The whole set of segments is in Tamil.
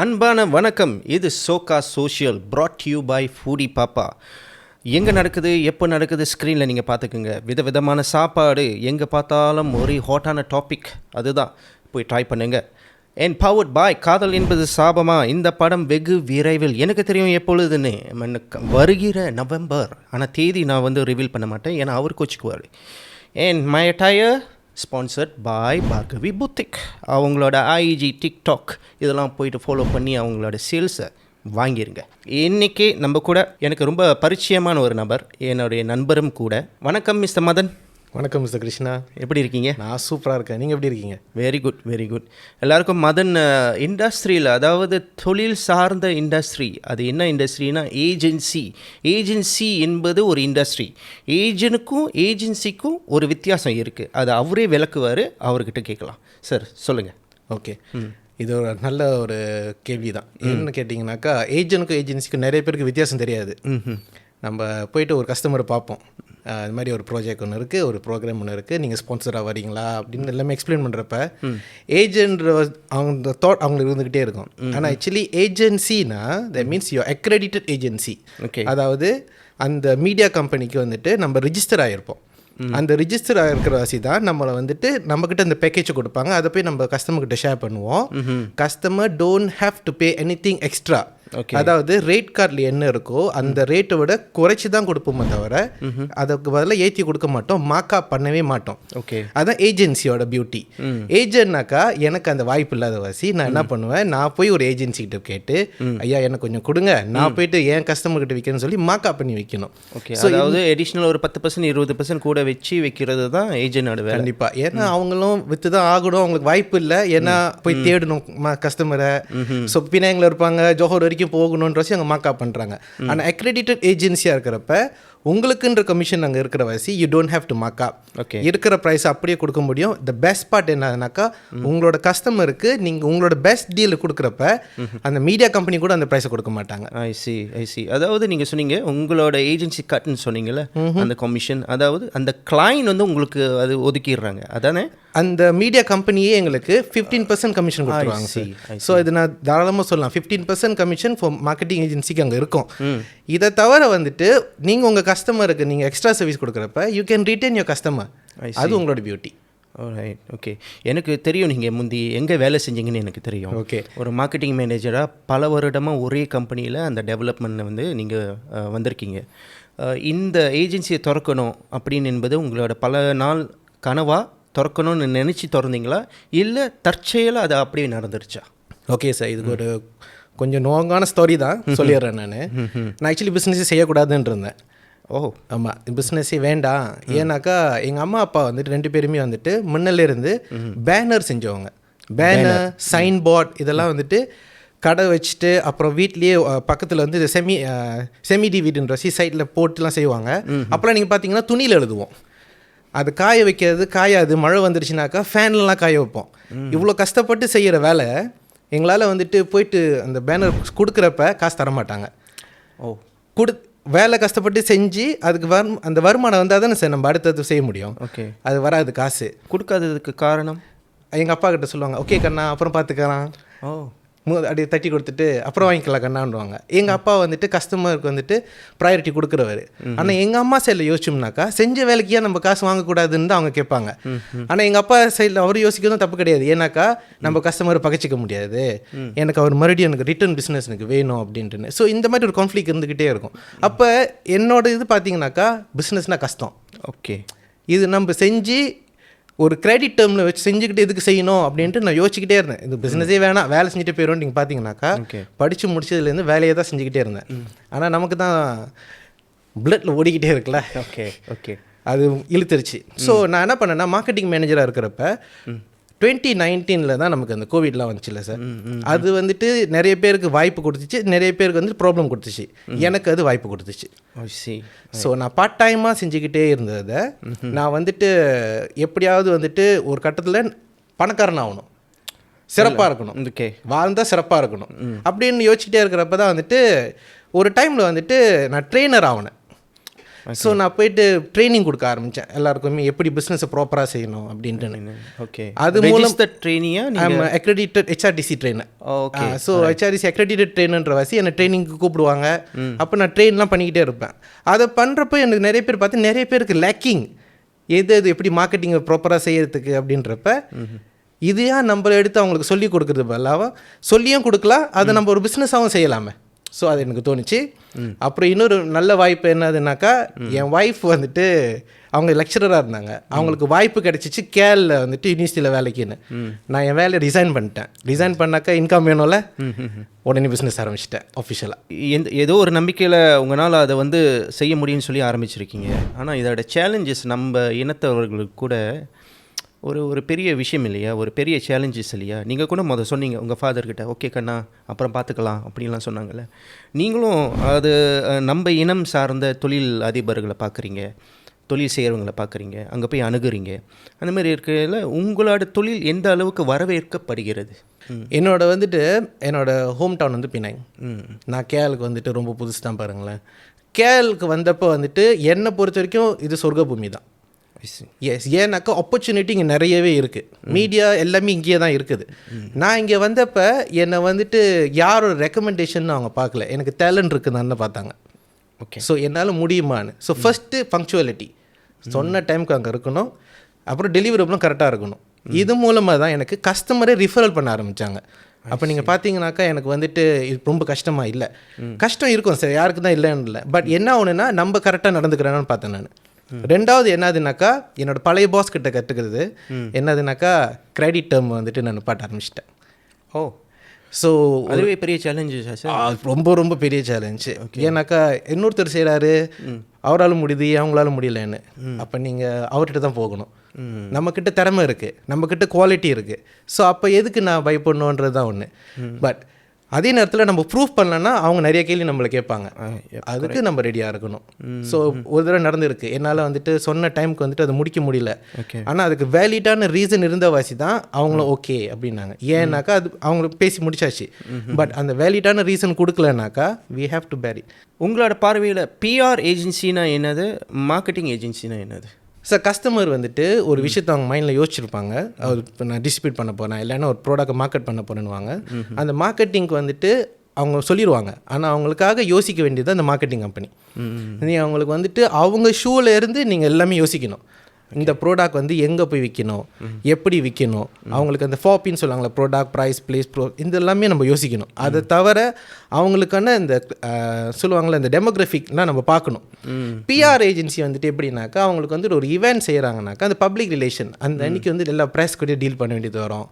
அன்பான வணக்கம். இது சோகா social brought you by foodie பாப்பா. எங்கே நடக்குது, எப்போ நடக்குது, ஸ்க்ரீனில் நீங்கள் பார்த்துக்குங்க. விதவிதமான சாப்பாடு, எங்கே பார்த்தாலும் ஒரே ஹாட்டான டாபிக், அதுதான் போய் ட்ரை பண்ணுங்க. அண்ட் பவர்ட் பாய் காதல் என்பது சாபமா. இந்த படம் வெகு விரைவில், எனக்கு தெரியும் எப்பொழுதுன்னு, வருகிற நவம்பர். ஆனால் தேதி நான் ரிவீல் பண்ண மாட்டேன், ஏன்னா அவர் கோச்சிக்குவார். And my attire sponsored by Bhargavi boutique. அவங்களோட ஐஜி, டிக்டாக் இதெல்லாம் போயிட்டு ஃபாலோ பண்ணி அவங்களோட சேல்ஸை வாங்கிருங்க. இன்றைக்கி நம்ம கூட எனக்கு ரொம்ப பரிச்சயமான ஒரு நபர், என்னுடைய நண்பரும் கூட. வணக்கம் மிஸ்டர் மதன். வணக்கம் மிஸ்டர் கிருஷ்ணா, எப்படி இருக்கீங்க? நான் சூப்பராக இருக்கேன். நீங்கள் எப்படி இருக்கீங்க? Very good, very good. எல்லாருக்கும் மதன் இண்டஸ்ட்ரியில், அதாவது தொழில் சார்ந்த இண்டஸ்ட்ரி. அது என்ன இண்டஸ்ட்ரினா ஏஜென்சி. ஏஜென்சி என்பது ஒரு இண்டஸ்ட்ரி. ஏஜென்ட்டுக்கும் ஏஜென்சிக்கும் ஒரு வித்தியாசம் இருக்குது. அது அவரே விளக்குவார், அவர்கிட்ட கேட்கலாம். சார் சொல்லுங்கள். ஓகே, இது ஒரு நல்ல ஒரு கேள்வி தான். என்னன்னு கேட்டிங்கனாக்கா, ஏஜென்ட்டுக்கும் ஏஜென்சிக்கும் நிறைய பேருக்கு வித்தியாசம் தெரியாது. நம்ம போயிட்டு ஒரு கஸ்டமரை பார்ப்போம், இது மாதிரி ஒரு ப்ராஜெக்ட் ஒன்று இருக்குது, ஒரு ப்ரோக்ராம் ஒன்று இருக்குது, நீங்கள் ஸ்பான்சராக வரீங்களா அப்படின்னு எல்லாமே எக்ஸ்பிளைன் பண்ணுறப்ப ஏஜென்ட் அவங்க தாட் அவங்களுக்கு இருந்துக்கிட்டே இருக்கும். ஆனால் ஆக்சுவலி ஏஜென்சினா that means you accredited agency. அதாவது அந்த மீடியா கம்பெனிக்கு நம்ம ரிஜிஸ்டர் ஆகிருப்போம். அந்த ரிஜிஸ்டர் ஆகிருக்கிற வாசி தான் நம்மக்கிட்ட அந்த பேக்கேஜை கொடுப்பாங்க. அதை போய் நம்ம கஸ்டமர்கிட்ட ஷேர் பண்ணுவோம். Customer don't have to pay anything extra. அதாவது ரேட் கார்டில் என்ன இருக்கோ அந்த ரேட்டை விட குறைச்சி தான் கொடுப்போமே தவிர அதுக்கு பதிலாக ஏற்றி கொடுக்க மாட்டோம், மார்க்அப் பண்ணவே மாட்டோம். ஓகே, அதான் ஏஜென்சியோட பியூட்டி. ஏஜென்ட்னாக்கா எனக்கு அந்த வாய்ப்பு இல்லாத வாசி நான் என்ன பண்ணுவேன், நான் போய் ஒரு ஏஜென்சிகிட்ட கேட்டு ஐயா எனக்கு கொஞ்சம் கொடுங்க, நான் போயிட்டு என் கஸ்டமர் கிட்ட விற்கணும்னு சொல்லி மார்க்அப் பண்ணி வைக்கணும். ஓகே, அதாவது எடிஷனல் ஒரு 10% 20% கூட வச்சு வைக்கிறது தான் ஏஜென்ட் வேலை. கண்டிப்பாக, ஏன்னா அவங்களும் விற்று தான் ஆகணும், அவங்களுக்கு வாய்ப்பு இல்லை, ஏன்னா போய் தேடணும் கஸ்டமரை. ஸோ பினாங்கில் இருப்பாங்க, ஜோஹர் வரைக்கும் போகணுன்ற அவங்க மார்க்அப் பண்ணுறாங்க. ஆனால் அக்ரெடிட்டட் ஏஜென்சியாக இருக்கிறப்ப உங்களுக்குன்ற கமிஷன் அங்கே இருக்கிற வாசி you don't have to markup. Okay, இருக்கிற ப்ரைஸ் அப்படியே கொடுக்க முடியும். த பெஸ்ட் பார்ட் என்னன்னாக்கா, உங்களோட கஸ்டமருக்கு நீங்கள் உங்களோட பெஸ்ட் டீல் கொடுக்குறப்ப அந்த மீடியா கம்பெனி கூட அந்த ப்ரைஸை கொடுக்க மாட்டாங்க. ஐ சி. அதாவது நீங்கள் சொன்னீங்க உங்களோட ஏஜென்சி கட்னு சொன்னீங்கல்ல, அந்த கமிஷன், அதாவது அந்த கிளைண்ட் உங்களுக்கு அது ஒதுக்கிடுறாங்க, அதானே? அந்த மீடியா கம்பெனியே எங்களுக்கு 15% கமிஷன் கொடுத்துருவாங்க. ஸோ இது நான் தாராளமாக சொல்லலாம், 15% கமிஷன் ஃபார் மார்க்கெட்டிங் ஏஜென்சிக்கு அங்கே இருக்கும். இதை தவிர நீங்கள் உங்கள் கஸ்டமருக்கு நீங்கள் எக்ஸ்ட்ரா சர்வீஸ் கொடுக்குறப்ப you can retain your customer. அது உங்களோட பியூட்டி. Right, okay. எனக்கு தெரியும் நீங்கள் முந்தி எங்கே வேலை செஞ்சீங்கன்னு எனக்கு தெரியும். ஓகே, ஒரு மார்க்கெட்டிங் மேனேஜராக பல வருடமாக ஒரே கம்பெனியில் அந்த டெவலப்மெண்ட்டை நீங்கள் வந்திருக்கீங்க. இந்த ஏஜென்சியை திறக்கணும் அப்படின்னு என்பது உங்களோட பல நாள் கனவா? திறக்கணும்னு நினச்சி திறந்தீங்களா, இல்லை தற்செயலாக அது அப்படியே நடந்துருச்சா? ஓகே சார், இதுக்கு ஒரு கொஞ்சம் நோங்கான ஸ்டோரி தான் சொல்லிடுறேன். நான் ஆக்சுவலி பிஸ்னஸே செய்யக்கூடாதுன்னு இருந்தேன். ஓ ஆமாம், பிஸ்னஸே வேண்டாம். ஏன்னாக்கா எங்கள் அம்மா அப்பா 2 பேருமே முன்னிலேருந்து பேனர் செஞ்சவங்க. பேனர், சைன் போர்ட் இதெல்லாம் கடை வச்சுட்டு அப்புறம் வீட்லேயே பக்கத்தில் செமி டிவிடுன்ற சைட்டில் போட்டுலாம் செய்வாங்க. அப்போலாம் நீங்கள் பார்த்தீங்கன்னா துணியில் எழுதுவோம், அது காய வைக்கிறது காயாது, மழை வந்துருச்சுனாக்கா ஃபேன்லாம் காய வைப்போம். இவ்வளோ கஷ்டப்பட்டு செய்கிற வேலை எங்களால் போயிட்டு அந்த பேனர் கொடுக்குறப்ப காசு தரமாட்டாங்க. ஓ, வேலை கஷ்டப்பட்டு செஞ்சு அதுக்கு அந்த வருமானம் வந்தால் தானே சார் நம்ம அடுத்தது செய்ய முடியும். ஓகே, அது வராது. காசு கொடுக்காததுக்கு காரணம் எங்கள் அப்பா கிட்ட சொல்லுவாங்க, ஓகே கண்ணா அப்புறம் பார்த்துக்கலாம், அப்படியே தட்டி கொடுத்துட்டு அப்புறம் வாங்கிக்கலாம் கண்ணாண்டுவாங்க. எங்கள் அப்பா கஸ்டமருக்கு ப்ரையாரிட்டி கொடுக்குறவர். ஆனால் எங்கள் அம்மா சைடில் யோசிச்சோம்னாக்கா செஞ்ச வேலைக்கு ஏன் நம்ம காசு வாங்கக்கூடாதுன்னு தான் அவங்க கேட்பாங்க. ஆனால் எங்கள் அப்பா சைடில் அவர் யோசிக்கிறதும் தப்பு கிடையாது. ஏன்னாக்கா நம்ம கஸ்டமரை பகைச்சிக்க முடியாது, எனக்கு அவர் மறுபடியும் எனக்கு ரிட்டர்ன் பிஸ்னஸ் எனக்கு வேணும் அப்படின்ட்டு. ஸோ இந்த மாதிரி ஒரு கான்ஃப்ளிக் இருந்துக்கிட்டே இருக்கும். அப்போ என்னோட இது பார்த்தீங்கன்னாக்கா பிஸ்னஸ்னால் கஷ்டம். ஓகே, இது நம்ம செஞ்சு ஒரு கிரெடிட் டேர்மில் வச்சு செஞ்சுக்கிட்டு எதுக்கு செய்யணும் அப்படின்ட்டு நான் யோசிச்சுக்கிட்டே இருந்தேன். இது பிஸ்னஸே வேணாம், வேலை செஞ்சுட்டு போயிடும். நீங்கள் பார்த்தீங்கன்னாக்கா படித்து முடிச்சதுலேருந்து வேலையை தான் செஞ்சுக்கிட்டே இருந்தேன். ஆனால் நமக்கு தான் பிளட்டில் ஓடிக்கிட்டே இருக்குல்ல. ஓகே ஓகே, அது இழுத்துருச்சு. ஸோ நான் என்ன பண்ணேன்னா, மார்க்கெட்டிங் மேனேஜராக இருக்கிறப்ப 2019 தான் நமக்கு அந்த கோவிட்லாம் வந்துச்சுல்ல சார். அது நிறைய பேருக்கு வாய்ப்பு கொடுத்துச்சு, நிறைய பேருக்கு ப்ராப்ளம் கொடுத்துச்சு. எனக்கு அது வாய்ப்பு கொடுத்துச்சு. ஸோ நான் பார்ட் டைமாக செஞ்சுக்கிட்டே இருந்ததை நான் எப்படியாவது ஒரு கட்டத்தில் பணக்காரன் ஆகணும், சிறப்பாக இருக்கணும், வாழ்ந்தால் சிறப்பாக இருக்கணும் அப்படின்னு யோசிச்சுட்டே இருக்கிறப்ப தான் ஒரு டைமில் நான் ட்ரெயினர் ஆகினேன். ஸோ நான் போயிட்டு ட்ரைனிங் கொடுக்க ஆரம்பித்தேன் எல்லாருக்குமே எப்படி பிஸ்னஸை ப்ராப்பராக செய்யணும் அப்படின்ட்டு. ஓகே, அது மூலம் ட்ரெயினியாக accredited HRDC trainer. Okay, so HRDC accredited ட்ரெயினர்ன்ற வாசி என்னை ட்ரைனிங்க்கு கூப்பிடுவாங்க. அப்போ நான் ட்ரெயின்லாம் பண்ணிக்கிட்டே இருப்பேன். அதை பண்ணுறப்ப எனக்கு நிறைய பேர் பார்த்து நிறைய பேருக்கு லேக்கிங் எது எப்படி மார்க்கெட்டிங்கை ப்ராப்பராக செய்யறதுக்கு அப்படின்றப்ப இதையா நம்மளை எடுத்து அவங்களுக்கு சொல்லி கொடுக்குறது பதிலாக சொல்லியும் கொடுக்கலாம், அதை நம்ம ஒரு பிஸ்னஸாகவும் செய்யலாமே. ஸோ அது எனக்கு தோணுச்சு. அப்புறம் இன்னொரு நல்ல வாய்ப்பு என்னதுனாக்கா, என் ஒய்ஃப் வந்துட்டு அவங்க லெக்சரராக இருந்தாங்க. அவங்களுக்கு வாய்ப்பு கிடச்சிச்சு கேலில் வந்துட்டு யூனிவர்சிட்டியில் வேலைக்குன்னு. நான் என் வேலையை ரிசைன் பண்ணாக்கா இன்கம் வேணும்ல, உடனே பிஸ்னஸ் ஆரம்பிச்சிட்டேன் அஃபிஷியலாக. ஏதோ ஒரு நம்பிக்கையில் உங்களால் அதை வந்து செய்ய முடியும்னு சொல்லி ஆரம்பிச்சிருக்கீங்க. ஆனால் இதோட சேலஞ்சஸ் நம்ம இனத்தவர்களுக்கு கூட ஒரு பெரிய விஷயம் இல்லையா, ஒரு பெரிய சேலஞ்சஸ் இல்லையா? நீங்கள் கூட சொன்னீங்க உங்கள் ஃபாதர்கிட்ட, ஓகே கண்ணா அப்புறம் பார்த்துக்கலாம் அப்படின்லாம் சொன்னாங்கல்ல. நீங்களும் அது நம்ம இனம் சார்ந்த தொழில் அதிபர்களை பார்க்குறீங்க, தொழில் செய்கிறவங்களை பார்க்குறீங்க, அங்கே போய் அணுகுறீங்க. அந்த மாதிரி இருக்கிறதுல உங்களோட தொழில் எந்த அளவுக்கு வரவேற்கப்படுகிறது? என்னோட ஹோம் டவுன் வந்து பினாங். நான் கேலுக்கு வந்துட்டு ரொம்ப புதுசு தான் பாருங்களேன். கேலுக்கு வந்தப்போ வந்துட்டு என்னை பொறுத்த வரைக்கும் இது சொர்க்க பூமி தான். எஸ், ஏன்னாக்கா ஆப்பர்ச்சுனிட்டி இங்கே நிறையவே இருக்குது. மீடியா எல்லாமே இங்கேயே தான் இருக்குது. நான் இங்கே வந்தப்போ என்னை வந்துட்டு யாரோட ரெக்கமெண்டேஷன் அவங்க பார்க்கல, எனக்கு டேலண்ட் இருக்குதான்னு பார்த்தாங்க. ஓகே, ஸோ என்னால் முடியுமான்னு. ஸோ ஃபஸ்ட்டு பங்க்சுவாலிட்டி, சொன்ன டைமுக்கு அங்கே இருக்கணும். அப்புறம் டெலிவரபிளும் கரெக்டாக இருக்கணும். இது மூலமாக தான் எனக்கு கஸ்டமரே ரிஃபரல் பண்ண ஆரம்பித்தாங்க. அப்போ நீங்கள் பார்த்தீங்கன்னாக்கா எனக்கு வந்துட்டு இது ரொம்ப கஷ்டமாக இல்லை. கஷ்டம் இருக்கும் சார், யாருக்கு தான் இல்லைன்னு இல்லை. பட் என்ன ஒன்றுனா நம்ம கரெக்டாக நடந்துக்கிறேன்னு பார்த்தேன் நான். ரெண்டாவது என்னதுனாக்கா, என்னோட பழைய பாஸ் கிட்ட கற்றுக்கிறது என்னதுனாக்கா, கிரெடிட் டேர்ம் வந்துட்டு நான் பாட்ட ஆரம்பிச்சிட்டேன். ஓ, ஸோ அதுவே பெரிய சேலஞ்சஸ் சார். ரொம்ப பெரிய சேலஞ்சு. ஏன்னாக்கா இன்னொருத்தர் செய்கிறாரு, அவரால் முடியுது, அவங்களால முடியலன்னு. அப்போ நீங்கள் அவர்கிட்ட தான் போகணும். நம்மக்கிட்ட திறமை இருக்குது, நம்மக்கிட்ட குவாலிட்டி இருக்குது. ஸோ அப்போ எதுக்கு நான் பயப்படணுன்றது தான் ஒன்று. பட் அதே நேரத்தில் நம்ம ப்ரூஃப் பண்ணலன்னா அவங்க நிறைய கேள்வி நம்மளை கேட்பாங்க. அதுக்கு நம்ம ரெடியாக இருக்கணும். ஸோ ஒரு தடவை நடந்திருக்கு, என்னால் வந்துட்டு சொன்ன டைமுக்கு வந்துட்டு அதை முடிக்க முடியல. ஆனால் அதுக்கு வேலிடான ரீசன் இருந்த வாசி தான் அவங்களும் ஓகே அப்படின்னாங்க. ஏன்னாக்கா அது அவங்களுக்கு பேசி முடிச்சாச்சு. பட் அந்த வேலிடான ரீசன் கொடுக்கலனாக்கா வி ஹேவ் டு பேரி. உங்களோட பார்வையில் பிஆர் ஏஜென்சினா என்னது, மார்க்கெட்டிங் ஏஜென்சினா என்னது? சார், கஸ்டமர் வந்துட்டு ஒரு விஷயத்தை அவங்க மைண்டில் யோசிச்சிருப்பாங்க. அவர் இப்போ நான் டிஸ்ட்ரிபியூட் பண்ண போகிறேன், இல்லைன்னா ஒரு ப்ராடக்ட்டை மார்க்கெட் பண்ண போகிறேன்னுவாங்க. அந்த மார்க்கெட்டிங்க்கு வந்துட்டு அவங்க சொல்லிடுவாங்க. ஆனால் அவங்களுக்காக யோசிக்க வேண்டியது அந்த மார்க்கெட்டிங் கம்பெனி. நீங்கள் அவங்களுக்கு வந்துட்டு அவங்க ஷூவில் இருந்து நீங்கள் எல்லாமே யோசிக்கணும். இந்த ப்ராடக்ட் வந்து எங்கே போய் விற்கணும், எப்படி விற்கணும், அவங்களுக்கு அந்த ஃபாப்பின்னு சொல்லுவாங்களே, ப்ராடக்ட், ப்ரைஸ், பிளேஸ், இது எல்லாமே நம்ம யோசிக்கணும். அதை தவிர அவங்களுக்கான இந்த சொல்லுவாங்களே இந்த டெமோகிராஃபிக்லாம் நம்ம பார்க்கணும். பிஆர் ஏஜென்சி வந்துட்டு எப்படின்னாக்கா, அவங்களுக்கு வந்துட்டு ஒரு ஈவெண்ட் செய்கிறாங்கனாக்கா அந்த பப்ளிக் ரிலேஷன் அந்த அன்றைக்கி வந்து எல்லா ப்ரெஸ் கூட டீல் பண்ண வேண்டியது வரும்.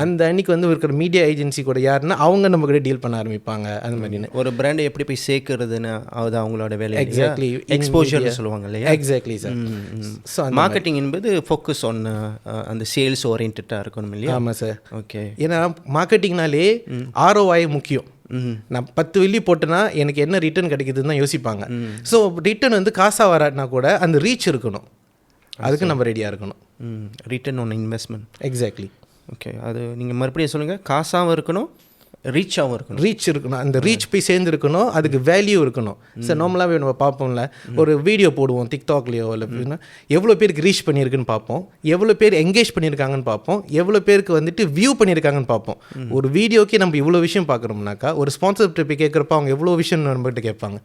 அந்த அன்றைக்கி வந்து இருக்கிற மீடியா ஏஜென்சி கூட யாருன்னா அவங்க நம்ம கூட டீல் பண்ண ஆரம்பிப்பாங்க. அந்த மாதிரின்னு ஒரு பிராண்டை எப்படி போய் சேர்க்கறதுன்னு அது அவங்களோட வேலை. எக்ஸாக்ட்லி, எக்ஸ்போஷர் சொல்லுவாங்க இல்லையா? Exactly sir. ஸோ மார்க்கெட்டிங் என்பது ஃபோக்கஸ் ஆன் அந்த சேல்ஸ் ஓரியன்டாக இருக்கணும் இல்லையா? ஆமாம் சார். ஓகே, ஏன்னா மார்க்கெட்டிங்னாலே ROI முக்கியம். நான் 10 வெள்ளி போட்டேன்னா எனக்கு என்ன ரிட்டர்ன் கிடைக்குதுன்னு தான் யோசிப்பாங்க. ஸோ ரிட்டர்ன் வந்து காசாக வராட்டினா கூட அந்த ரீச் இருக்கணும், அதுக்கு நம்ம ரெடியாக இருக்கணும். Return on investment. Exactly. Okay, அது நீங்கள் மறுபடியும் சொல்லுங்கள். காசாகவும் இருக்கணும், ரீச்சாகவும் இருக்கணும். ரீச் இருக்கணும், அந்த ரீச் போய் சேர்ந்துருக்கணும், அதுக்கு வேல்யூ இருக்கணும். சார், நார்மலாகவே நம்ம பார்ப்போம்ல, ஒரு வீடியோ போடுவோம் டிக்டாக்லேயோ இல்லை அப்படின்னா எவ்வளோ பேருக்கு ரீச் பண்ணியிருக்குன்னு பார்ப்போம், எவ்வளோ பேர் எங்கேஜ் பண்ணியிருக்காங்கன்னு பார்ப்போம், எவ்வளோ பேருக்கு வந்துட்டு வியூ பண்ணியிருக்காங்கன்னு பார்ப்போம். ஒரு வீடியோக்கே நம்ம இவ்வளோ விஷயம் பார்க்குறோம்னாக்கா ஒரு ஸ்பான்சர் ட்ரிப்பை கேட்குறப்ப அவங்க எவ்வளோ விஷயம் நம்மகிட்ட கேட்பாங்க.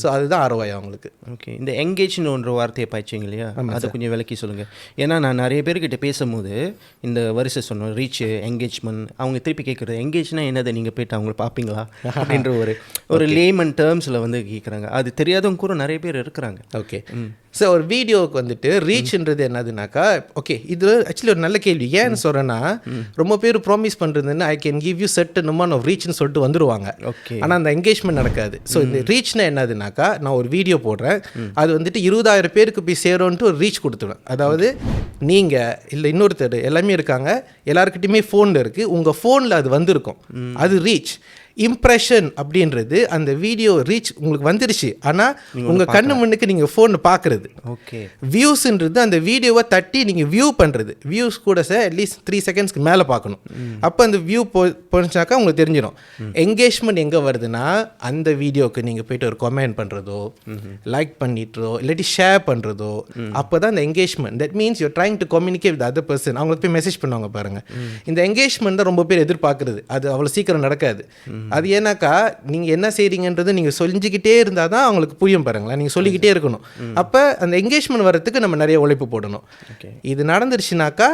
ஸோ அதுதான் ROI அவங்களுக்கு. ஓகே, இந்த எங்கேஜ்னு ஒன்ற வார்த்தையை பாய்ச்சிங்க இல்லையா, அதை கொஞ்சம் விளக்கி சொல்லுங்கள். ஏன்னா நான் நிறைய பேர்கிட்ட பேசும்போது இந்த வரிசை சொன்னோம், ரீச், எங்கேஜ்மெண்ட், அவங்க திருப்பி கேட்குறது எங்கேஜ்னா என்னது, நீங்கள் போய்ட்டு அவங்கள பார்ப்பீங்களா அப்படின்ற ஒரு லேமன் டேர்ம்ஸில் வந்து கேட்குறாங்க. அது தெரியாதவங்க கூட நிறைய பேர் இருக்கிறாங்க. ஓகே சார், ஒரு வீடியோவுக்கு வந்துட்டு ரீச்ன்றது என்னதுனாக்கா, ஓகே இது ஆக்சுவலி ஒரு நல்ல கேள்வி. ஏன்னு சொல்கிறேன்னா, ரொம்ப பேர் ப்ராமிஸ் பண்ணுறதுன்னு I can give you certain amount of ரீச்னு சொல்லிட்டு வந்துடுவாங்க. ஓகே, ஆனால் அந்த என்கேஜ்மெண்ட் நடக்காது. ஸோ இந்த ரீச்னா என்னதுனாக்கா, நான் ஒரு வீடியோ போடுறேன், அது வந்துட்டு 20,000 பேருக்கு போய் சேரும்ன்ட்டு ஒரு ரீச் கொடுத்துடுவேன். அதாவது நீங்கள் இல்லை இன்னொருத்தர் எல்லாமே இருக்காங்க, எல்லாருக்கிட்டையுமே ஃபோனில் இருக்குது, உங்கள் ஃபோனில் அது வந்திருக்கும், அது ரீச். இம்ப்ரெஷன் அப்படின்றது அந்த வீடியோ ரீச் உங்களுக்கு வந்துருச்சு, ஆனால் உங்கள் கண்ணு முன்னுக்கு நீங்கள் ஃபோன் பார்க்குறது. ஓகே. வியூஸ்ன்றது அந்த வீடியோவை தட்டி நீங்கள் வியூ பண்ணுறது. வியூஸ் கூட சார் அட்லீஸ்ட் 3 செகண்ட்ஸ்க்கு மேலே பார்க்கணும். அப்போ அந்த வியூ போச்சாக்கா உங்களுக்கு தெரிஞ்சிடும். என்கேஜ்மெண்ட் எங்கே வருதுன்னா அந்த வீடியோவுக்கு நீங்கள் போய்ட்டு ஒரு கமெண்ட் பண்ணுறதோ, லைக் பண்ணிட்டோ, இல்லாட்டி ஷேர் பண்ணுறதோ, அப்போ தான் அந்த engagement. That means your trying to communicate with other person. அவங்களுக்கு போய் மெசேஜ் பண்ணுவாங்க பாருங்கள். இந்த என்கேஜ்மெண்ட் தான் ரொம்ப பேர் எதிர்பார்க்குறது. அது அவ்வளோ சீக்கிரம் நடக்காது. அது ஏன்னாக்கா நீங்கள் என்ன செய்கிறீங்கன்றது நீங்கள் சொல்லிக்கிட்டே இருந்தால் தான் அவங்களுக்கு புரியும் பாருங்களேன். நீங்கள் சொல்லிக்கிட்டே இருக்கணும். அப்போ அந்த என்கேஜ்மெண்ட் வரத்துக்கு நம்ம நிறைய உழைப்பு போடணும். இது நடந்துருச்சுனாக்கா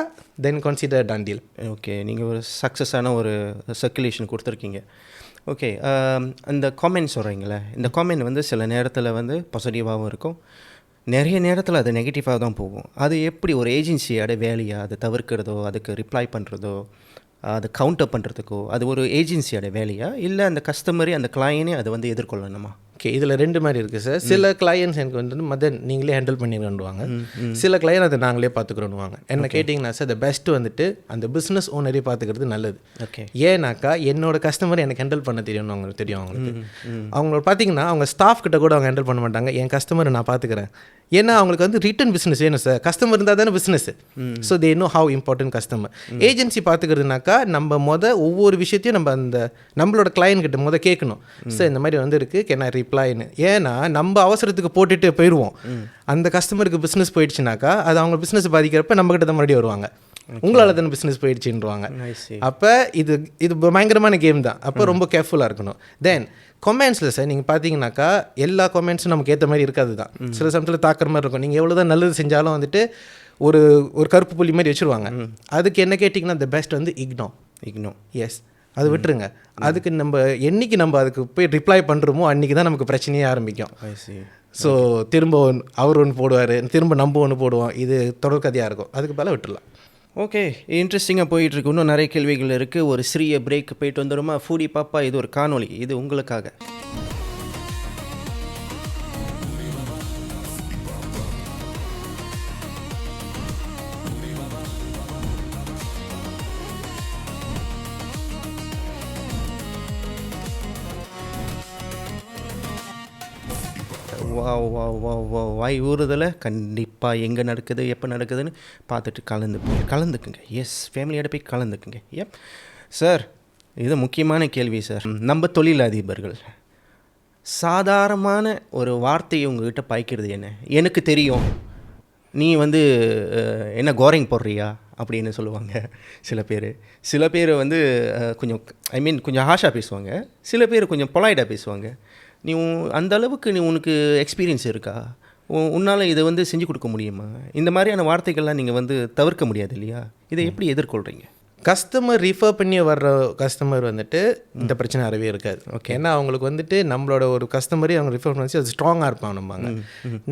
then consider done deal. Okay, நீங்கள் ஒரு சக்ஸஸான ஒரு சர்க்குலேஷன் கொடுத்துருக்கீங்க. ஓகே, அந்த காமெண்ட் சொல்கிறீங்களே, இந்த காமெண்ட் வந்து சில நேரத்தில் வந்து பாசிட்டிவாகவும் இருக்கும், நிறைய நேரத்தில் அது நெகட்டிவாக தான் போகும். அது எப்படி ஒரு ஏஜென்சியோட வேலையாக அதை தவிர்க்கிறதோ, அதுக்கு ரிப்ளை பண்ணுறதோ, அதை கவுண்டர் பண்ணுறதுக்கோ, அது ஒரு ஏஜென்சியோட வேலையா இல்லை அந்த கஸ்டமரே அந்த கிளையனே அதை வந்து எதிர்கொள்ளணுமா? ஓகே, இதில் 2 மாதிரி இருக்குது சார். சில கிளையன்ஸ் எனக்கு வந்து மதன் நீங்களே ஹேண்டில் பண்ணிடுவாங்க. சில கிளையன் அதை நாங்களே பார்த்துக்கிறோன்னுவாங்க. என்ன கேட்டிங்கன்னா சார், த பெஸ்ட்டு வந்துட்டு அந்த பிஸ்னஸ் ஓனரே பார்த்துக்கிறது நல்லது. ஓகே. ஏன்னாக்கா என்னோட கஸ்டமர் எனக்கு ஹேண்டில் பண்ண தெரியும்னு அவங்களுக்கு தெரியும். அவங்களோட பார்த்தீங்கன்னா அவங்க ஸ்டாஃப் கிட்ட கூட அவங்க ஹேண்டில் பண்ண மாட்டாங்க. என் கஸ்டமரை நான் பார்த்துக்கிறேன். ஏன்னா அவங்களுக்கு வந்து ரிட்டன் பிஸ்னஸ் வேணும் சார். கஸ்டமர் இருந்தால் தானே business. So they know how important customer. Agency பார்த்துக்கிறதுனாக்கா நம்ம ஒவ்வொரு விஷயத்தையும் நம்ம நம்மளோட கிளையன் கிட்ட கேட்கணும். சார் இந்த மாதிரி வந்து இருக்குது, கேன் ஐ ரிப்ளைன்னு. ஏன்னா நம்ம அவசரத்துக்கு போட்டுட்டு போயிடுவோம். அந்த கஸ்டமருக்கு பிஸ்னஸ் போயிடுச்சுனாக்கா அது அவங்க பிஸ்னஸ் பாதிக்கிறப்ப நம்மக்கிட்ட தான் மறுபடியும் வருவாங்க. உங்களால் தானே பிஸ்னஸ் போயிடுச்சுன்றாங்க. அப்போ இது பயங்கரமான கேம் தான். அப்போ ரொம்ப கேர்ஃபுல்லாக இருக்கணும். தென் கமெண்ட்ஸில் சார் நீங்கள் பார்த்தீங்கன்னாக்கா எல்லா கமெண்ட்ஸும் நமக்கு ஏற்ற மாதிரி இருக்காது தான். சில சமயத்தில் தாக்குற மாதிரி இருக்கும். நீங்கள் எவ்வளோ தான் நல்லது செஞ்சாலும் வந்துட்டு ஒரு கருப்பு புள்ளி மாதிரி வச்சுருவாங்க. அதுக்கு என்ன கேட்டிங்கன்னா த பெஸ்ட் வந்து இக்னோ. எஸ், அது விட்டுருங்க. அதுக்கு என்னைக்கு நம்ம அதுக்கு போய் ரிப்ளை பண்ணுறோமோ அன்றைக்கி தான் நமக்கு பிரச்சனையே ஆரம்பிக்கும். ஸோ திரும்ப அவர் ஒன்று போடுவார், திரும்ப நம்ம ஒன்று போடுவோம். இது தொடர்கதையாக இருக்கும். அதுக்கு மேலே விட்டுடலாம். ஓகே, இன்ட்ரெஸ்டிங்காக போயிட்டுருக்கு. இன்னும் நிறைய கேள்விகள் இருக்குது. ஒரு சிறிய பிரேக் போயிட்டு வந்துடுமா? ஃபூடி பாப்பா, இது ஒரு காணொளி, இது உங்களுக்காக. வாய் ஊறுதலை கண்டிப்பாக எங்கே நடக்குது, எப்போ நடக்குதுன்னு பார்த்துட்டு கலந்துக்குங்க. எஸ், ஃபேமிலியோட போய் கலந்துக்குங்க. ஏப் சார், இது முக்கியமான கேள்வி சார். நம்ம தொழிலதிபர்கள் சாதாரணமான ஒரு வார்த்தையை உங்ககிட்ட பாய்க்கிறது என்ன? எனக்கு தெரியும், நீ வந்து என்ன கோரிங் போடுறியா அப்படின்னு சொல்லுவாங்க சில பேர் வந்து கொஞ்சம் ஹாஷாக பேசுவாங்க. சில பேர் கொஞ்சம் பொலைட்டாக பேசுவாங்க. நீ அந்த அளவுக்கு உனக்கு எக்ஸ்பீரியன்ஸ் இருக்கா? உன்னால் இதை வந்து செஞ்சு கொடுக்க முடியுமா? இந்த மாதிரியான வார்த்தைகள்லாம் நீங்கள் வந்து தவிர்க்க முடியாது இல்லையா? இதை எப்படி எதிர்கொள்கிறீங்க? கஸ்டமர் ரிஃபர் பண்ணி வர்ற கஸ்டமர் வந்துட்டு இந்த பிரச்சனை அறவே இருக்காது. ஓகே, ஏன்னா அவங்களுக்கு வந்துட்டு நம்மளோட ஒரு கஸ்டமரே அவங்க ரிஃபர் பண்ணி அது ஸ்ட்ராங்காக இருப்பாங்க. நம்பாங்க.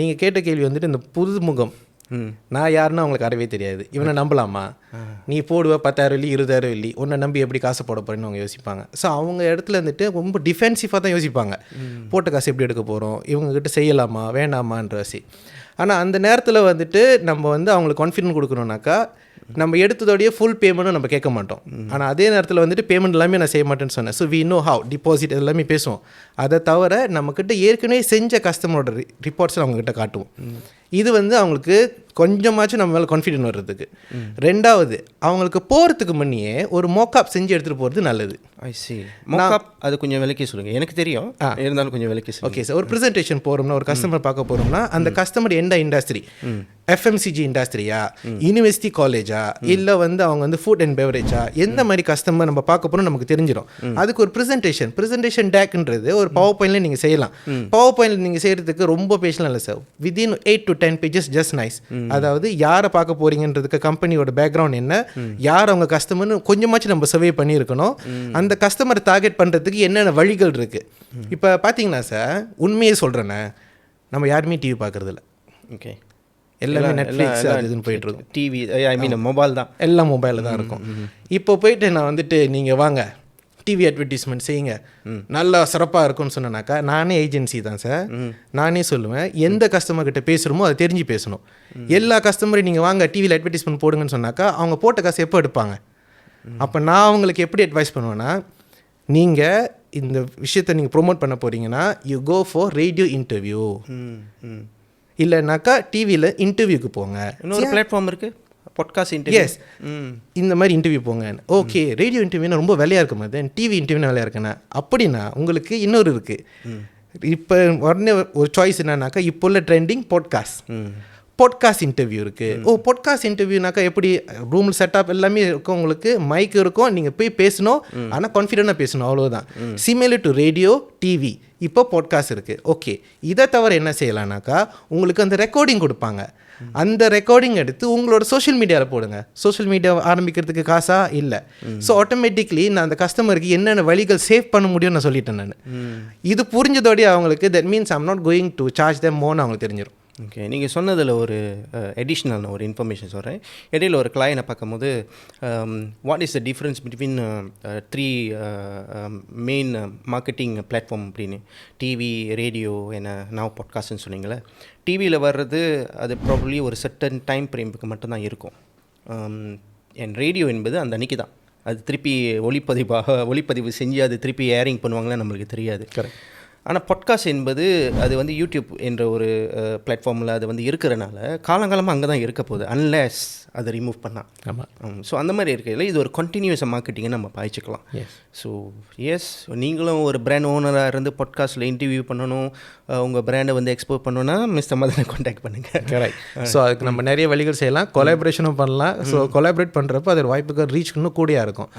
நீங்கள் கேட்ட கேள்வி வந்துட்டு இந்த புதுமுகம் நான் யாருன்னு அவங்களுக்கு அறவே தெரியாது. இவனை நம்பலாமா? நீ போடுவ 10,000 வெள்ளி 20,000 வெள்ளி, உன்னை நம்பி எப்படி காசை போட போகிறேன்னு அவங்க யோசிப்பாங்க. ஸோ அவங்க இடத்துல வந்துட்டு ரொம்ப டிஃபென்சிவாக தான் யோசிப்பாங்க. போட்ட காசு எப்படி எடுக்க போகிறோம், இவங்ககிட்ட செய்யலாமா வேணாமான்ற வாசி. ஆனால் அந்த நேரத்தில் வந்துட்டு நம்ம வந்து அவங்களுக்கு கான்ஃபிடென்ட் கொடுக்கணுன்னாக்கா நம்ம எடுத்ததோடைய ஃபுல் பேமெண்ட்டும் நம்ம கேட்க மாட்டோம். ஆனால் அதே நேரத்தில் வந்துட்டு பேமெண்ட் எல்லாமே நான் செய்ய மாட்டேன்னு சொன்னேன். So we know how deposit எல்லாமே பேசுவோம். அதை தவிர நம்மக்கிட்ட ஏற்கனவே செஞ்ச கஸ்டமரோட ரிப்போர்ட்ஸை அவங்கக்கிட்ட காட்டுவோம். இது வந்து அவங்களுக்கு கொஞ்சமாச்சும் நம்ம மேலே கான்ஃபிடென்ட் வர்றதுக்கு. ரெண்டாவது, அவங்களுக்கு போகிறதுக்கு முன்னையே ஒரு மோக்கப் செஞ்சு எடுத்துகிட்டு போகிறது நல்லது. அது கொஞ்சம் விலைக்கு சொல்லுங்கள். எனக்கு தெரியும், இருந்தாலும் கொஞ்சம் விலைக்கு சொல்லுங்கள். ஓகே சார், ஒரு ப்ரெசன்டேஷன் போகிறோம்னா, ஒரு கஸ்டமர் பார்க்க போகிறோம்னா, அந்த கஸ்டமர் எந்த இண்டஸ்ட்ரி, FMCG இண்டஸ்ட்ரியா, யூனிவர்சிட்டி காலேஜா, இல்லை வந்து அவங்க வந்து ஃபுட் அண்ட் பெவரேஜா, எந்த மாதிரி கஸ்டமர் நம்ம பார்க்க போகிறோம் நமக்கு தெரிஞ்சிடும். அதுக்கு ஒரு ப்ரெசன்டேஷன் டேக்ன்றது ஒரு பவர் பாயிண்ட்ல நீங்கள் செய்யலாம். பவர் பாயிண்ட்ல நீங்கள் செய்கிறதுக்கு ரொம்ப பேசலாம் இல்லை sir. Within 8 to 10 pages just nice. அதாவது யாரை பார்க்க போறீங்கன்றதுக்கு, கம்பெனியோட பேக்ரவுண்ட் என்ன, யார் அவங்க கஸ்டமர்னு கொஞ்சமாச்சும் நம்ம சர்வே பண்ணியிருக்கணும். அந்த கஸ்டமரை டார்கெட் பண்ணுறதுக்கு என்னென்ன வழிகள் இருக்குது. இப்போ பார்த்தீங்கன்னா சார், உண்மையே சொல்கிறேன்னே, நம்ம யாருமே டிவி பார்க்குறது இல்லை. ஓகே, எல்லாமே நெட்ஃப்ளிக்ஸ் அது இதுன்னு போயிட்டு இருக்கும். டிவி மொபைல் தான், எல்லாம் மொபைலில் தான் இருக்கும். இப்போ போயிட்டு நான் வந்துட்டு நீங்கள் வாங்க டிவி அட்வர்டைஸ்மெண்ட் செய்யுங்க நல்லா சிறப்பாக இருக்கும்னு சொன்னேனாக்கா, நானே ஏஜென்சி தான் சார். நானே சொல்லுவேன், எந்த கஸ்டமர்கிட்ட பேசுகிறோமோ அதை தெரிஞ்சு பேசணும். எல்லா கஸ்டமரையும் நீங்கள் வாங்க டிவியில் அட்வர்டைஸ்மெண்ட் போடுங்கன்னு சொன்னாக்கா அவங்க போட்ட காசு எப்போ எடுப்பாங்க? அப்போ நான் அவங்களுக்கு எப்படி அட்வைஸ் பண்ணுவேன்னா, நீங்கள் இந்த விஷயத்தை நீங்கள் ப்ரொமோட் பண்ண போகிறீங்கன்னா you go for radio interview, இல்லைனாக்கா டிவியில் இன்டர்வியூக்கு போங்க. இன்னொரு பிளாட்ஃபார்ம் இருக்குது பாட்காஸ்ட் இன்டர்வியூ. எஸ், இந்த மாதிரி இன்டர்வியூ போங்க. ஓகே, ரேடியோ இன்டர்வியூனா ரொம்ப வேலையாக இருக்கும், அது டிவி இன்டர்வியூனா வேலையாக இருக்குண்ணா. அப்படின்னா உங்களுக்கு இன்னொரு இருக்குது. இப்போ உடனே ஒரு சாய்ஸ் என்னன்னாக்கா இப்போ உள்ள ட்ரெண்டிங் பாட்காஸ்ட் இன்டர்வியூ இருக்குது. பாட்காஸ்ட் இன்டர்வியூனாக்கா எப்படி ரூமில் செட்டப் எல்லாமே இருக்கும், உங்களுக்கு மைக் இருக்கும், நீங்கள் போய் பேசணும், ஆனால் கான்ஃபிடென்ட்டாக பேசணும், அவ்வளோதான். சிமிலர் டு ரேடியோ டிவி இப்போ பாட்காஸ்ட் இருக்குது. ஓகே, இதை தவிர என்ன செய்யலாம்னாக்கா உங்களுக்கு அந்த ரெக்கார்டிங் கொடுப்பாங்க. அந்த ரெக்கார்டிங் எடுத்து உங்களோட சோஷியல் மீடியாவில் போடுங்க. சோஷியல் மீடியா ஆரம்பிக்கிறதுக்கு காசா இல்லை. ஸோ ஆட்டோமேட்டிக்லி நான் அந்த கஸ்டமருக்கு என்னென்ன வழிகள் சேவ் பண்ண முடியும்னு நான் சொல்லிட்டேன். நான் இது புரிஞ்சதோடய அவங்களுக்கு that means I'm not going to charge them மோர்னு அவங்களுக்கு தெரிஞ்சிடும். ஓகே, நீங்கள் சொன்னதில் ஒரு அடிஷ்னல் ஒரு இன்ஃபர்மேஷன் சொல்கிறேன். இடையில் ஒரு கிளையனை பார்க்கும்போது what is the difference between 3 main marketing platform அப்படின்னு, டிவி, ரேடியோ, என்ன நான் பாட்காஸ்ட்னு சொன்னீங்களே. டிவியில் வர்றது அது ப்ராபப்ளி ஒரு சர்டன் டைம் ஃப்ரேமுக்கு மட்டும்தான் இருக்கும். என் ரேடியோ என்பது அந்த அன்றைக்கி தான், அது திருப்பி ஒளிப்பதிவு செஞ்சு அது திருப்பி ஏரிங் பண்ணுவாங்களே நம்மளுக்கு தெரியாது. கரெக்ட். ஆனால் பாட்காஸ்ட் என்பது அது வந்து யூடியூப் என்ற ஒரு பிளாட்ஃபார்மில் அது வந்து இருக்கிறனால காலங்காலமாக அங்கே தான் இருக்க போகுது, அன்லெஸ் அதை ரிமூவ் பண்ணால். ஆமாம். ஸோ அந்த மாதிரி இருக்கையில் இது ஒரு கண்டினியூஸ் மார்க்கெட்டிங்கை நம்ம பாய்ச்சிக்கலாம். ஸோ எஸ், நீங்களும் ஒரு பிராண்ட் ஓனராக இருந்து பாட்காஸ்ட்டில் இன்டர்வியூ பண்ணணும், உங்கள் பிராண்டை வந்து எக்ஸ்போர்ட் பண்ணணுன்னா மிஸ்டர் மதனை கான்டாக்ட் பண்ணுங்கள். கரெக்ட். ஸோ அதுக்கு நம்ம நிறைய வழிகள் செய்யலாம், கொலாபரேஷனும் பண்ணலாம். ஸோ கொலாபரேட் பண்ணுறப்போ அது வாய்ப்புகள் ரீச் இன்னும் கூடியாக இருக்கும்.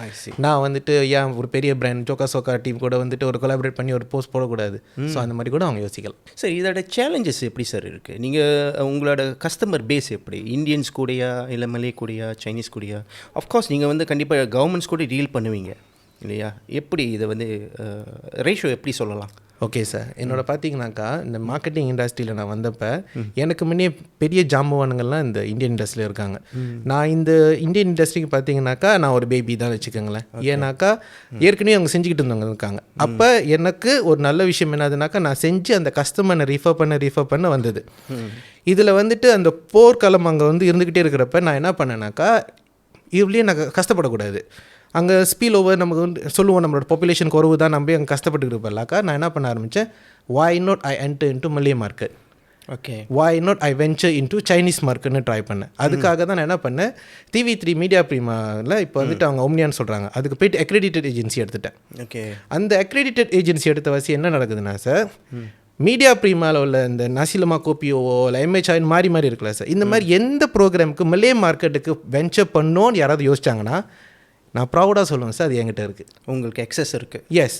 நான் வந்துட்டு ஏன் ஒரு பெரிய பிராண்ட் சோக்கா டீம் கூட வந்துட்டு ஒரு கொலாபரேட் பண்ணி ஒரு போஸ்ட் போடக்கூடாது. ஸோ அந்த மாதிரி கூட அவங்க யோசிக்கலாம். சரி, இதோட சேலஞ்சஸ் எப்படி சார் இருக்குது? நீங்கள் உங்களோட கஸ்டமர் பேஸ் எப்படி, இந்தியன்ஸ் கூடயா இல்லை மலே கூடயா சைனீஸ் கூடயா? ஆஃப்கோர்ஸ் நீங்கள் வந்து கண்டிப்பாக கவர்மெண்ட்ஸ் கூட டீல் பண்ணுவீங்க இல்லையா? எப்படி இதை வந்து ரேஷியோ எப்படி சொல்லலாம்? ஓகே சார், என்னோட பார்த்தீங்கன்னாக்கா இந்த மார்க்கெட்டிங் இண்டஸ்ட்ரியில் நான் வந்தப்போ எனக்கு முன்னே பெரிய ஜாம்பவானுங்கள்லாம் இந்த இந்தியன் இண்டஸ்ட்ரியில் இருக்காங்க. நான் இந்த இந்தியன் இண்டஸ்ட்ரிக்கு பார்த்தீங்கன்னாக்கா நான் ஒரு பேபி தான் வச்சுக்கோங்களேன். ஏன்னாக்கா ஏற்கனவே அவங்க செஞ்சுக்கிட்டு இருந்தவங்க இருக்காங்க. அப்போ எனக்கு ஒரு நல்ல விஷயம் என்னதுனாக்கா நான் செஞ்சு அந்த கஸ்டமரை ரிஃபர் பண்ண வந்தது. இதில் வந்துட்டு அந்த போர்க்களம் அங்கே வந்து இருந்துக்கிட்டே இருக்கிறப்ப நான் என்ன பண்ணேனாக்கா இவ்வளோ நான் கஷ்டப்படக்கூடாது. அங்கே ஸ்பீல் ஓவர் நமக்கு வந்து சொல்லுவோம், நம்மளோட பாப்புலேஷன் குறவு தான், நம்ம அங்கே கஷ்டப்பட்டு இருப்பேன்லாக்கா நான் என்ன பண்ண ஆரம்பித்தேன், why not I enter into Malay market, okay, why not I venture into Chinese மார்க்கெட்னு ட்ரை பண்ணேன். அதுக்காக தான் நான் என்ன பண்ணேன், TV3 மீடியா ப்ரீமாவில் இப்போ வந்துட்டு அவங்க ஒம்னியான்னு சொல்கிறாங்க, அதுக்கு போய்ட்டு அக்ரெடிட்டட் ஏஜென்சி எடுத்துட்டேன். ஓகே, அந்த அக்ரெடிட்டட் ஏஜென்சி எடுத்த வசி என்ன நடக்குதுன்னா சார், மீடியா ப்ரீமாவில் உள்ள இந்த நசிலமா கோபியோவோ இல்லை MHI மாறி இருக்குல்ல சார், இந்த மாதிரி எந்த ப்ரோக்ராமுக்கு மலே மார்க்கெட்டுக்கு வென்ச்சர் பண்ணோன்னு யாராவது யோசிச்சாங்கன்னா நான் ப்ரௌடாக சொல்லுவேன் சார், அது என்கிட்ட இருக்குது. உங்களுக்கு எக்ஸஸ் இருக்குது. எஸ்.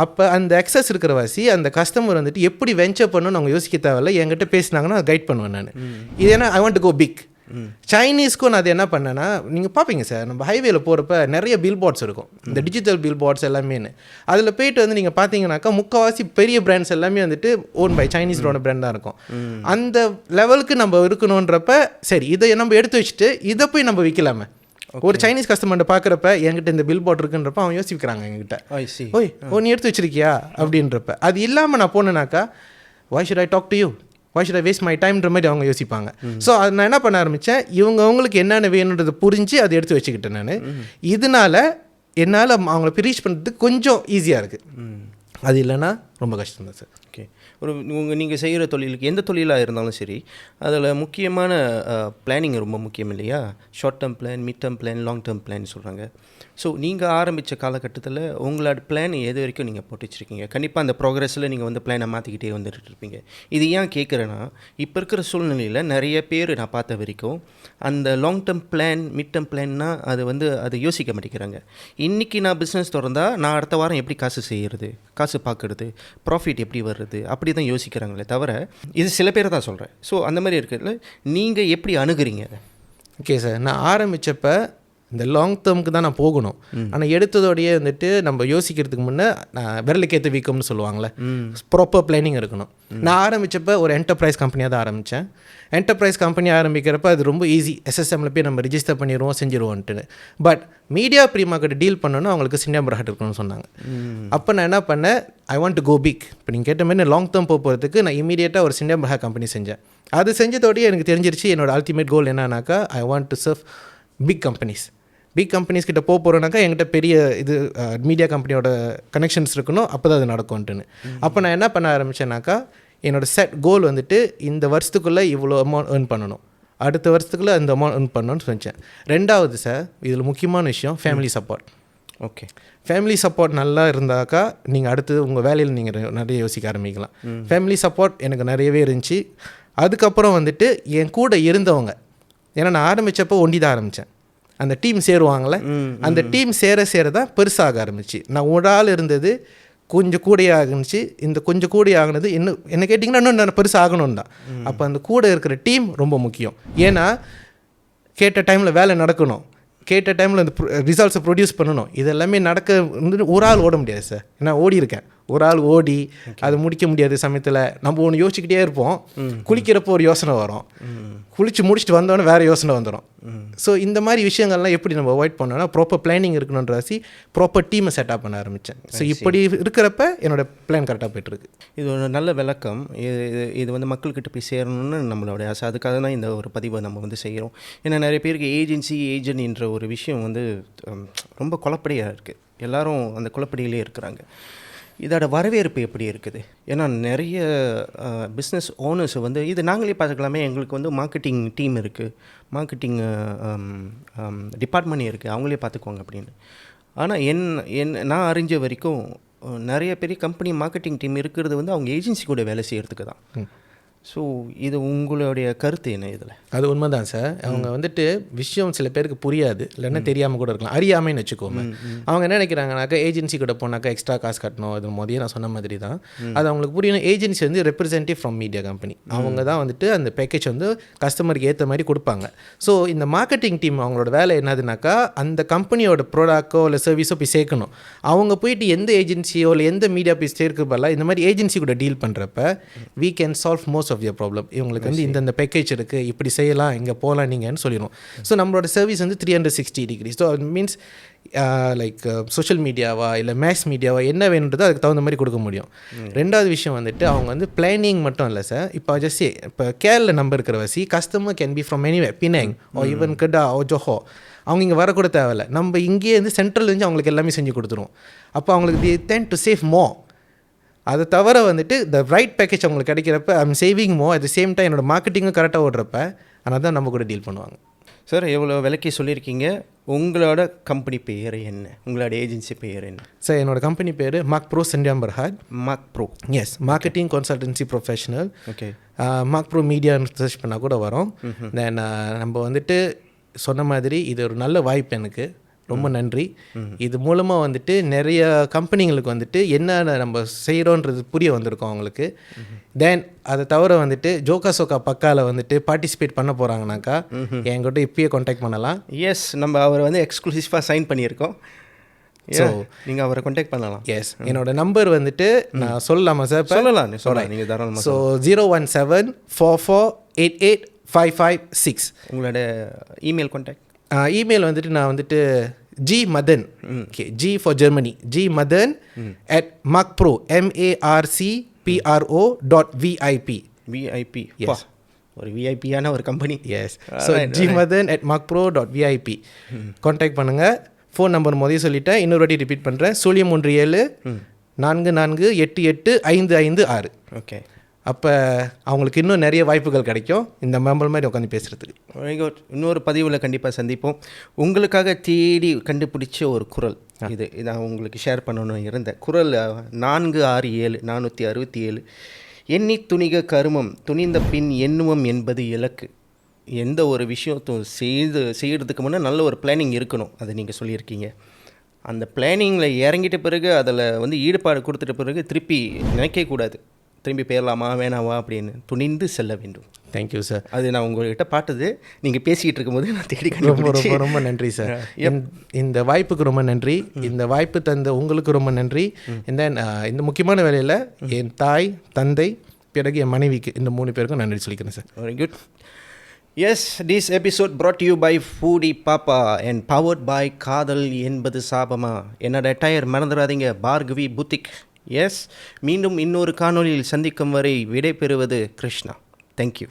அப்போ அந்த எக்ஸஸ் இருக்கிற வாசி அந்த கஸ்டமர் வந்துட்டு எப்படி வென்ச்சர் பண்ணணும்னு அவங்க யோசிக்க தேவையில்ல, என்கிட்ட பேசினாங்கன்னா கைட் பண்ணுவேன் நான். இது ஏன்னா I want to go big. சைனீஸ்க்கும் நான் அது என்ன பண்ணேன்னா, நீங்கள் பார்ப்பீங்க சார், நம்ம ஹைவேல போகிறப்ப நிறைய பில் போர்ட்ஸ் இருக்கும், இந்த டிஜிட்டல் பில் போர்ட்ஸ் எல்லாமே. அதில் போயிட்டு வந்து நீங்கள் பார்த்தீங்கன்னாக்கா முக்கால்வாசி பெரிய பிராண்ட்ஸ் எல்லாமே வந்துட்டு ஓன் பை சைனீஸோட பிராண்ட் தான் இருக்கும். அந்த லெவலுக்கு நம்ம இருக்கணுன்றப்ப சரி இதை நம்ம எடுத்து வச்சுட்டு இதை போய் நம்ம விற்கலாமே. ஒரு சைனீஸ் கஸ்டமர்கிட்ட பார்க்குறப்ப என்கிட்ட இந்த பில் போர்ட் இருக்குன்றப்ப அவன் யோசிக்கிறாங்க என்கிட்ட, ஓய் நீ எடுத்து வச்சிருக்கியா அப்படின்றப்ப. அது இல்லாமல் நான் போனேனாக்கா why should I talk to you, why should I waste my timeன்ற மாதிரி அவங்க யோசிப்பாங்க. ஸோ அது நான் என்ன பண்ண ஆரம்பித்தேன், அவங்களுக்கு என்னென்ன வேணுன்றதை புரிஞ்சு அதை எடுத்து வச்சுக்கிட்டேன் நான். இதனால என்னால் அவங்கள ரீச் பண்ணுறதுக்கு கொஞ்சம் ஈஸியாக இருக்குது. அது இல்லைன்னா ரொம்ப கஷ்டம் தான் சார். ஓகே, நீங்கள் செய்கிற தொழிலுக்கு எந்த தொழிலாக இருந்தாலும் சரி, அதில் முக்கியமான பிளானிங் ரொம்ப முக்கியம் இல்லையா? Short term plan, mid term plan, long term plan சொல்கிறாங்க. ஸோ நீங்கள் ஆரம்பித்த காலகட்டத்தில் உங்களோட பிளான் எது வரைக்கும் நீங்கள் போட்டு வச்சுருக்கீங்க? கண்டிப்பாக அந்த ப்ரோக்ரஸில் நீங்கள் வந்து பிளானை மாற்றிக்கிட்டே வந்துட்டு இருப்பீங்க. இது ஏன் கேட்குறேன்னா, இப்போ இருக்கிற சூழ்நிலையில் நிறைய பேர் நான் பார்த்த வரைக்கும் அந்த long term plan, mid term பிளான்னா அதை யோசிக்க மாட்டேங்கிறாங்க. இன்றைக்கி நான் பிஸ்னஸ் திறந்தால் நான் அடுத்த வாரம் எப்படி காசு செய்கிறது, காசு பார்க்குறது, ப்ராஃபிட் எப்படி வர்றது, அப்படி தான் யோசிக்கிறாங்களே தவிர, இது சில பேர் தான் சொல்கிறேன். ஸோ அந்த மாதிரி இருக்கிறதுல நீங்கள் எப்படி அணுகுறீங்க? ஓகே சார், நான் ஆரம்பித்தப்போ இந்த லாங் டேர்முக்கு தான் நான் போகணும். ஆனால் எடுத்ததோடையே வந்துட்டு நம்ம யோசிக்கிறதுக்கு முன்னே விரலுக்கேற்ற வீக்கம்னு சொல்லுவாங்களே, ப்ராப்பர் பிளானிங் இருக்கணும். நான் ஆரம்பித்தப்போ ஒரு என்டர்பிரைஸ் கம்பெனியாக தான் ஆரம்பித்தேன். என்டர்பிரைஸ் கம்பெனி ஆரம்பிக்கிறப்ப அது ரொம்ப ஈஸி, SSMல போய் நம்ம ரிஜிஸ்டர் பண்ணிடுவோம் செஞ்சிருவோன்ட்டு. பட் மீடியா ப்ரீமாக்கிட்ட டீல் பண்ணணும், அவங்களுக்கு சிங்கப்பூர் ஹட் இருக்கணும்னு சொன்னாங்க. அப்போ நான் என்ன பண்ணேன், I want to go big. இப்போ நீங்கள் கேட்ட மாதிரி லாங் டேர்ம் போகிறதுக்கு நான் இமீடியட்டாக ஒரு சிங்கப்பூர் ஹட் கம்பெனி செஞ்சேன். அது செஞ்சதோடய எனக்கு தெரிஞ்சிருச்சு என்னோட அல்டிமேட் கோல் என்னன்னாக்கா, I want to serve big companies. Big companies கிட்ட போகிறோன்னாக்கா என்கிட்ட பெரிய இது மீடியா கம்பெனியோட கனெக்ஷன்ஸ் இருக்கணும், அப்போ தான் அது நடக்கும்ட்டுன்னு. அப்போ நான் என்ன பண்ண ஆரம்பித்தேன்னாக்கா, என்னோடய செட் கோல் வந்துட்டு இந்த வருஷத்துக்குள்ளே இவ்வளோ அமௌண்ட் ஏர்ன் பண்ணணும், அடுத்த வருஷத்துக்குள்ளே அந்த அமௌண்ட் ஏர்ன் பண்ணணும்னு சொன்னேன். ரெண்டாவது சார், இதில் முக்கியமான விஷயம் family support. Okay, family support நல்லா இருந்தாக்கா நீங்கள் அடுத்தது உங்கள் வேலையில் நீங்கள் நிறைய யோசிக்க ஆரம்பிக்கலாம். ஃபேமிலி சப்போர்ட் எனக்கு நிறையவே இருந்துச்சு. அதுக்கப்புறம் வந்துட்டு என் கூட இருந்தவங்க, ஏன்னா நான் ஆரம்பித்தப்போ ஒண்டி தான் ஆரம்பித்தேன். அந்த டீம் சேருவாங்களே, அந்த டீம் சேர தான் பெருசாக ஆரம்பிச்சு. நான் ஒரு ஆள் இருந்தது கொஞ்சம் கூடையே ஆகுனுச்சு. இந்த கொஞ்சம் கூடை ஆகுனது இன்னும் என்ன கேட்டிங்கன்னா இன்னும் நான் பெருசாக ஆகணும் தான். அப்போ அந்த கூட இருக்கிற டீம் ரொம்ப முக்கியம். ஏன்னா கேட்ட டைமில் வேலை நடக்கணும், கேட்ட டைமில் அந்த ரிசல்ட்ஸை ப்ரொடியூஸ் பண்ணணும். இதெல்லாமே நடக்க வந்து ஒரு ஆள் ஓட முடியாது சார். ஏன்னா ஓடி இருக்கேன், ஒரு ஆள் ஓடி அதை முடிக்க முடியாது சமயத்தில். நம்ம ஒன்று யோசிச்சுக்கிட்டே இருப்போம், குளிக்கிறப்போ ஒரு யோசனை வரும், குளிச்சு முடிச்சுட்டு வந்தோடனே வேறு யோசனை வந்துடும். ஸோ இந்த மாதிரி விஷயங்கள்லாம் எப்படி நம்ம அவாய்ட் பண்ணோன்னா ப்ராப்பர் பிளானிங் இருக்கணுன்றாசி ப்ராப்பர் டீமை செட்டப் பண்ண ஆரம்பித்தேன். ஸோ இப்படி இருக்கிறப்ப என்னோட பிளான் கரெக்டாக போய்ட்டுருக்கு. இது ஒரு நல்ல விளக்கம். இது வந்து மக்கள்கிட்ட போய் சேரணும்னு நம்மளோட ஆசை. அதுக்காக தான் இந்த ஒரு பதிவை நம்ம வந்து செய்கிறோம். ஏன்னா நிறைய பேருக்கு ஏஜென்ட் என்ற ஒரு விஷயம் வந்து ரொம்ப குழப்படியாக இருக்குது. எல்லாரும் அந்த குழப்படியிலே இருக்கிறாங்க. இதோட வரவேற்பு எப்படி இருக்குது? ஏன்னா நிறைய பிஸ்னஸ் ஓனர்ஸ் வந்து இது நாங்களே பார்த்துக்கலாமே, எங்களுக்கு வந்து மார்க்கெட்டிங் டீம் இருக்குது, மார்க்கெட்டிங் டிபார்ட்மெண்ட் இருக்குது, அவங்களே பார்த்துக்குவாங்க அப்படின்னு. ஆனால் நான் அறிஞ்ச வரைக்கும் நிறைய பெரிய கம்பெனி மார்க்கெட்டிங் டீம் இருக்கிறது வந்து அவங்க ஏஜென்சி கூட வேலை செய்கிறதுக்கு தான். ஸோ இது உங்களுடைய கருத்து என்ன இதில்? அது உண்மை தான் சார். அவங்க வந்துட்டு விஷயம் சில பேருக்கு புரியாது, இல்லைன்னா தெரியாமல் கூட இருக்கலாம், அறியாமைன்னு வச்சுக்கோங்க. அவங்க என்ன நினைக்கிறாங்கனாக்கா ஏஜென்சி கூட போனாக்கா எக்ஸ்ட்ரா காசு கட்டணும். அது முதல்ல நான் சொன்ன மாதிரி தான் அது அவங்களுக்கு புரியணும். ஏஜென்சி வந்து ரெப்ரசன்டேட்டிவ் ஃப்ரம் மீடியா கம்பெனி, அவங்க தான் வந்துட்டு அந்த பேக்கேஜ் வந்து கஸ்டமருக்கு ஏற்ற மாதிரி கொடுப்பாங்க. ஸோ இந்த மார்க்கெட்டிங் டீம் அவங்களோட வேலை என்னதுனாக்கா அந்த கம்பெனியோட ப்ராடக்டோ இல்லை சர்வீஸோ போய் சேர்க்கணும். அவங்க போயிட்டு எந்த ஏஜென்சியோ இல்லை எந்த மீடியா போய் சேர்க்க பதிலாக இந்த மாதிரி ஏஜென்சி கூட டீல் பண்ணுறப்ப we can solve most of your problem. இவங்களுக்கு வந்து இந்த பேக்கேஜ் இருக்குது, இப்படி செய்யலாம், இங்கே போகலாம் நீங்கன்னு சொல்லிடும். ஸோ நம்மளோட சர்வீஸ் வந்து 360 டிகிரி. ஸோ அது மீன்ஸ் லைக் சோஷியல் மீடியாவா இல்லை மேக்ஸ் மீடியாவா என்ன வேணுன்றதோ அதுக்கு தகுந்த மாதிரி கொடுக்க முடியும். ரெண்டாவது விஷயம் வந்துட்டு அவங்க வந்து பிளானிங் மட்டும் இல்லை சார். இப்போ ஜஸ்ட் இப்போ கேரள நம்பர் இருக்கிற வசி customer can be from anyway, Penang or even Kedah or Zoho, அவங்க இங்கே வரக்கூட தேவையில்லை. நம்ம இங்கேயே இருந்து சென்ட்ரல் இருந்து அவங்களுக்கு எல்லாமே செஞ்சு கொடுத்துருவோம். அப்போ அவங்களுக்கு தி டென் டு சேவ் மோ. அதை தவிர வந்துட்டு த ரைட் பேக்கேஜ் அவங்களுக்கு கிடைக்கிறப்ப ஐம் சேவிங் மோ, அட் த சேம் டைம் என்னோட மார்க்கெட்டிங்கும் கரெக்டாக ஓடுறப்ப அதனால் தான் நம்ம கூட டீல் பண்ணுவாங்க. சார் எவ்வளோ விலைக்கு சொல்லியிருக்கீங்க. உங்களோட கம்பெனி பேர் என்ன? உங்களோட ஏஜென்சி பேர் என்ன? சார் என்னோட கம்பெனி பேர் மார்க் ப்ரோ சென்டியம் பர்ஹாட். Mark Pro, yes, marketing consultancy professional. Okay, Mark Pro மீடியான்னு சர்ச் பண்ணால் கூட வரும். தென் நம்ம வந்துட்டு சொன்ன மாதிரி இது ஒரு நல்ல வாய்ப்பு எனக்கு. ரொம்ப நன்றி. இது மூலமாக வந்துட்டு நிறைய கம்பெனிங்களுக்கு வந்துட்டு என்னென்ன நம்ம செய்கிறோன்றது புரிய வந்திருக்கோம் அவங்களுக்கு. தென் அதை தவிர வந்துட்டு ஜோக்கா சோக்கா பக்காவில் வந்துட்டு பார்ட்டிசிபேட் பண்ண போகிறாங்கனாக்கா என்கிட்ட இப்பயே கான்டாக்ட் பண்ணலாம். எஸ், நம்ம அவர் வந்து எக்ஸ்க்ளூசிவாக சைன் பண்ணியிருக்கோம். ஸோ நீங்கள் அவரை கான்டாக்ட் பண்ணலாம். எஸ், என்னோட நம்பர் வந்துட்டு நான் சொல்லலாமா சார்? சொல்லலாம், நீங்கள் தாராளமாக. ஸோ 01744885556. உங்களோட இமெயில் கான்டாக்ட்? இமெயில் வந்துட்டு நான் வந்துட்டு G Madan, okay, G for Germany, G Madan @markpro marcpro.vip. VIP, yes, ஒரு விஐபியான ஒரு company. Yes, so gmadan @markpro.vip contact பண்ணுங்கள். ஃபோன் நம்பர் முதல்ல சொல்லிட்டேன், இன்னொரு வாட்டி ரிப்பீட் பண்ணுறேன். 037 44 88 556. ஓகே, அப்போ அவங்களுக்கு இன்னும் நிறைய வாய்ப்புகள் கிடைக்கும் இந்த மெம்பர் மாதிரி உட்காந்து பேசுகிறதுக்கு. Very good. இன்னொரு பதிவில் கண்டிப்பாக சந்திப்போம். உங்களுக்காக தேடி கண்டுபிடிச்ச ஒரு குரல் இது நான் உங்களுக்கு ஷேர் பண்ணணும்னு இருந்தேன். குரல் 467 467. எண்ணி துணிக கருமம் துணிந்த பின் எண்ணுவம் என்பது இலக்கு. எந்த ஒரு விஷயத்தும் செய்கிறதுக்கு முன்னே நல்ல ஒரு பிளானிங் இருக்கணும். அதை நீங்கள் சொல்லியிருக்கீங்க. அந்த பிளானிங்கில் இறங்கிட்ட பிறகு அதில் வந்து ஈடுபாடு கொடுத்துட்ட பிறகு திருப்பி நினைக்கக்கூடாது, திரும்பி போயிடலாமா வேணாவா அப்படின்னு துணிந்து செல்ல வேண்டும். Thank you sir. அது நான் உங்கள்கிட்ட பார்த்தது நீங்கள் பேசிக்கிட்டு இருக்கும்போது நான் தேடி ரொம்ப ரொம்ப நன்றி சார். இந்த வாய்ப்புக்கு ரொம்ப நன்றி. இந்த வாய்ப்பு தந்த உங்களுக்கு ரொம்ப நன்றி. இந்த முக்கியமான வேலையில் என் தாய், தந்தை, பிறகு என் மனைவிக்கு, இந்த 3 பேருக்கும் நன்றி சொல்லிக்கிறேன் sir. Very good. Yes, this episode brought to you by Foodie Papa and powered by காதல் என்பது சாபமா. என்னோட டயர் மறந்துடாதீங்க, பார்கவி புத்திக். எஸ், மீண்டும் இன்னொரு காணொலியில் சந்திக்கும் வரை விடை பெறுவது கிருஷ்ணா. தேங்க்யூ.